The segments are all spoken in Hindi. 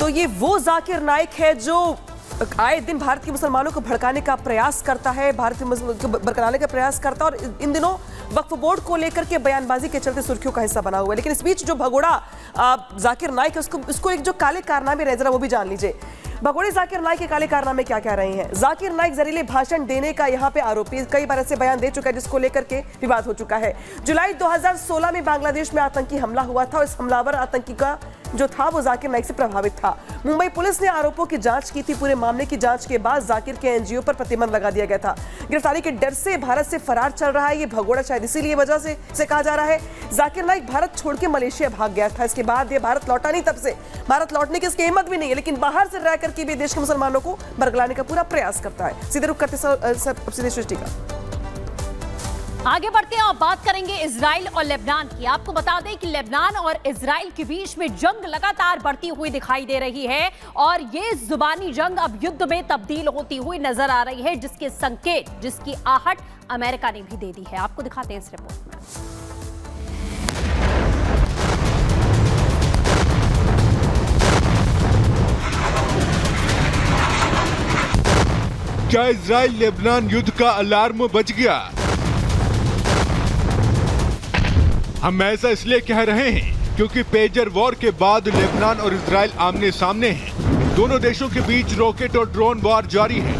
तो ये वो जाकिर नाइक है जो आए दिन भारत के मुसलमानों को भड़काने का प्रयास करता है, भारत के मुसलमानों को भड़काने का प्रयास करता है और इन दिनों वक्फ बोर्ड को लेकर के बयानबाजी के चलते सुर्खियों का हिस्सा बना हुआ है। लेकिन इस बीच जो भगोड़ा जाकिर नाइक है उसको एक जो काले कारनामे रह जरा वो भी जान लीजिए। भगोड़े जाकिर नाइक के काले कारनामे क्या कह रहे हैं। जाकिर नाइक जहरीले भाषण देने का यहाँ पे आरोपी, कई बार ऐसे बयान दे चुका है जिसको लेकर के विवाद हो चुका है। जुलाई 2016 में बांग्लादेश में आतंकी हमला हुआ था और इस हमलावर आतंकी का जो था वो जाकिर नाइक से प्रभावित था। मुंबई पुलिस ने आरोपों की जांच की थी। पूरे मामले की जांच के बाद जाकिर के एनजीओ पर प्रतिबंध लगा दिया गया था। गिरफ्तारी के डर से भारत से फरार चल रहा है ये भगोड़ा, शायद इसीलिए वजह से कहा जा रहा है। जाकिर नाइक भारत छोड़ के मलेशिया भाग गया था। इसके बाद ये भारत लौटा नहीं, तब से भारत लौटने की इसकी हिम्मत भी नहीं है, लेकिन बाहर से रह करके भी देश के मुसलमानों को बरगलाने का पूरा प्रयास करता है। सीधे रुख करते सीधे सृष्टि का आगे बढ़ते हैं और बात करेंगे इजराइल और लेबनान की। आपको बता दें कि लेबनान और इजराइल के बीच में जंग लगातार बढ़ती हुई दिखाई दे रही है और ये जुबानी जंग अब युद्ध में तब्दील होती हुई नजर आ रही है, जिसके संकेत, जिसकी आहट अमेरिका ने भी दे दी है। आपको दिखाते हैं इस रिपोर्ट में। क्या इजराइल लेबनान युद्ध का अलार्म बज गया? हम ऐसा इसलिए कह रहे हैं क्योंकि पेजर वॉर के बाद लेबनान और इजराइल आमने सामने हैं। दोनों देशों के बीच रॉकेट और ड्रोन वॉर जारी है।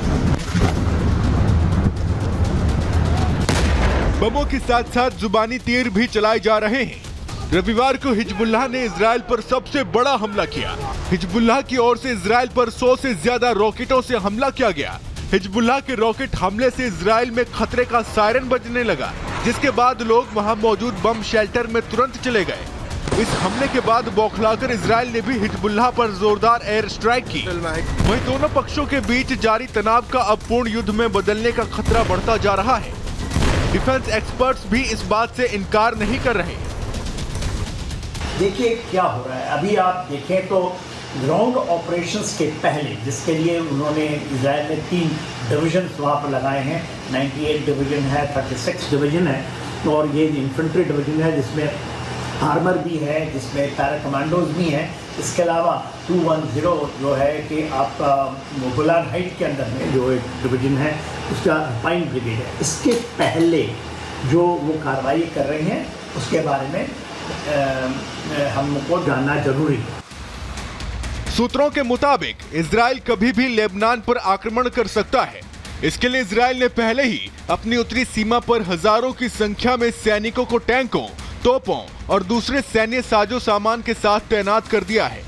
बमों के साथ साथ जुबानी तीर भी चलाए जा रहे हैं। रविवार को हिजबुल्लाह ने इजराइल पर सबसे बड़ा हमला किया। हिजबुल्लाह की ओर से इजराइल पर 100 से ज्यादा रॉकेटों से हमला किया गया। हिजबुल्लाह के रॉकेट हमले से इजराइल में खतरे का सायरन बजने लगा, जिसके बाद लोग वहां मौजूद बम शेल्टर में तुरंत चले गए। इस हमले के बाद बौखलाकर इजराइल ने भी हिजबुल्लाह पर जोरदार एयर स्ट्राइक की। वहीं दोनों पक्षों के बीच जारी तनाव का अब पूर्ण युद्ध में बदलने का खतरा बढ़ता जा रहा है। डिफेंस एक्सपर्ट्स भी इस बात से इनकार नहीं कर रहे। देखिए क्या हो रहा है, अभी आप देखें तो ग्राउंड ऑपरेशंस के पहले, जिसके लिए उन्होंने इजराइल ने 3 डिवीजन वहाँ पर लगाए हैं। 98 डिवीजन है, 36 डिवीजन है और ये इन्फेंट्री डिवीजन है जिसमें आर्मर भी है, जिसमें पैरा कमांडोज भी हैं। इसके अलावा 210 जो है कि आपका गोलान हाइट के अंदर में जो एक डिवीजन है उसका पाइन ब्रिगेड है। इसके पहले जो वो कार्रवाई कर रहे हैं उसके बारे में हमको जानना जरूरी है। सूत्रों के मुताबिक इजराइल कभी भी लेबनान पर आक्रमण कर सकता है। इसके लिए इजराइल ने पहले ही अपनी उत्तरी सीमा पर हजारों की संख्या में सैनिकों को टैंकों, तोपों और दूसरे सैन्य साजो सामान के साथ तैनात कर दिया है।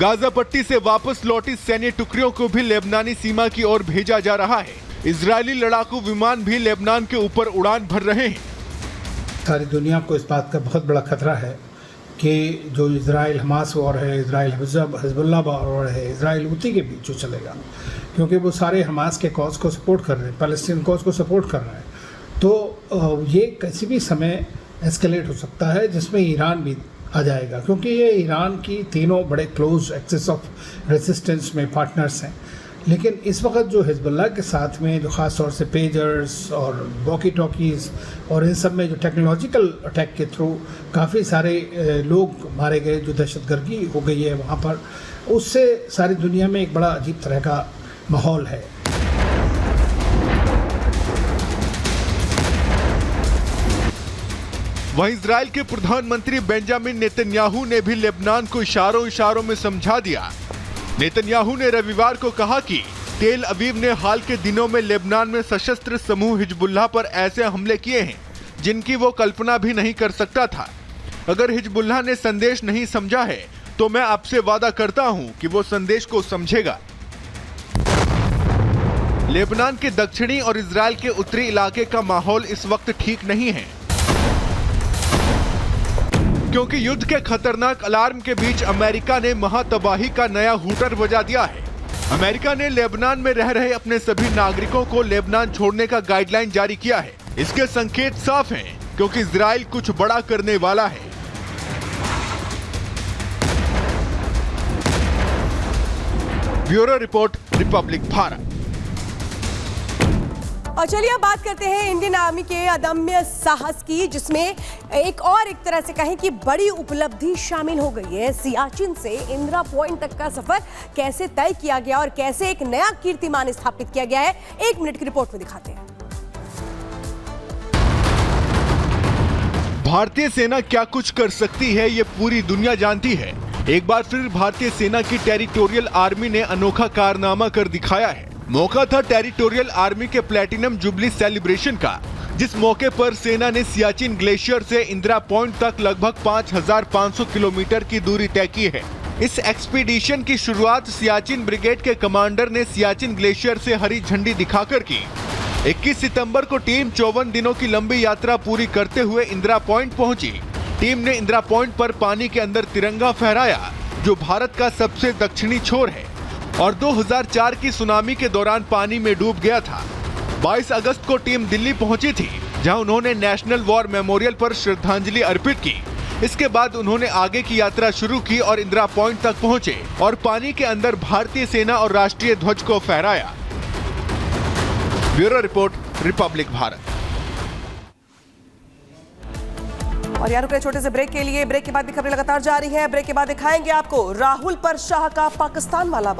गाजा पट्टी से वापस लौटी सैन्य टुकड़ियों को भी लेबनानी सीमा की ओर भेजा जा रहा है। इजरायली लड़ाकू विमान भी लेबनान के ऊपर उड़ान भर रहे हैं। सारी दुनिया को इस बात का बहुत बड़ा खतरा है कि जो इजराइल हमास वॉर है, इजराइल हिजबुल्लाह वॉर है, इजराइल हुती के बीच जो चलेगा, क्योंकि वो सारे हमास के कॉज को सपोर्ट कर रहे हैं, पैलेस्टीन कॉज को सपोर्ट कर रहे हैं। तो ये किसी भी समय एस्केलेट हो सकता है, जिसमें ईरान भी आ जाएगा, क्योंकि ये ईरान की तीनों बड़े क्लोज एक्सिस ऑफ रेजिस्टेंस में पार्टनर्स हैं। लेकिन इस वक्त जो हिजबुल्लाह के साथ में जो ख़ास तौर से पेजर्स और वॉकी टॉकीज़ और इन सब में जो टेक्नोलॉजिकल अटैक के थ्रू काफ़ी सारे लोग मारे गए, जो दहशतगर्दी हो गई है वहाँ पर, उससे सारी दुनिया में एक बड़ा अजीब तरह का माहौल है। वहीं इजराइल के प्रधानमंत्री बेंजामिन नेतन्याहू ने भी लेबनान को इशारों में समझा दिया। नेतन्याहू ने रविवार को कहा कि तेल अवीव ने हाल के दिनों में लेबनान में सशस्त्र समूह हिजबुल्लाह पर ऐसे हमले किए हैं जिनकी वो कल्पना भी नहीं कर सकता था। अगर हिजबुल्लाह ने संदेश नहीं समझा है तो मैं आपसे वादा करता हूं कि वो संदेश को समझेगा। लेबनान के दक्षिणी और इजराइल के उत्तरी इलाके का माहौल इस वक्त ठीक नहीं है, क्योंकि युद्ध के खतरनाक अलार्म के बीच अमेरिका ने महातबाही का नया हूटर बजा दिया है। अमेरिका ने लेबनान में रह रहे अपने सभी नागरिकों को लेबनान छोड़ने का गाइडलाइन जारी किया है। इसके संकेत साफ हैं, क्योंकि इजराइल कुछ बड़ा करने वाला है। Bureau report, Republic Bharat. और चलिए अब बात करते हैं इंडियन आर्मी के अदम्य साहस की, जिसमें एक तरह से कहें कि बड़ी उपलब्धि शामिल हो गई है। सियाचिन से इंदिरा पॉइंट तक का सफर कैसे तय किया गया और कैसे एक नया कीर्तिमान स्थापित किया गया है, 1 मिनट की रिपोर्ट में दिखाते हैं। भारतीय सेना क्या कुछ कर सकती है ये पूरी दुनिया जानती है। एक बार फिर भारतीय सेना की टेरिटोरियल आर्मी ने अनोखा कारनामा कर दिखाया है। मौका था टेरिटोरियल आर्मी के प्लैटिनम जुबली सेलिब्रेशन का, जिस मौके पर सेना ने सियाचिन ग्लेशियर से इंदिरा पॉइंट तक लगभग 5,500 किलोमीटर की दूरी तय की है। इस एक्सपीडिशन की शुरुआत सियाचिन ब्रिगेड के कमांडर ने सियाचिन ग्लेशियर से हरी झंडी दिखाकर की। 21 सितंबर को टीम 54 दिनों की लंबी यात्रा पूरी करते हुए इंदिरा पॉइंट पहुंची। टीम ने इंदिरा पॉइंट पर पानी के अंदर तिरंगा फहराया, जो भारत का सबसे दक्षिणी छोर है और 2004 की सुनामी के दौरान पानी में डूब गया था। 22 अगस्त को टीम दिल्ली पहुंची थी, जहां उन्होंने नेशनल वॉर मेमोरियल पर श्रद्धांजलि अर्पित की। इसके बाद उन्होंने आगे की यात्रा शुरू की और इंदिरा पॉइंट तक पहुंचे और पानी के अंदर भारतीय सेना और राष्ट्रीय ध्वज को फहराया। Bureau report, Republic Bharat. और यार रुक रहे छोटे से ब्रेक के लिए। ब्रेक के बाद भी खबरें लगातार जारी हैं। ब्रेक के बाद दिखाएंगे आपको राहुल पर शाह का पाकिस्तान वाला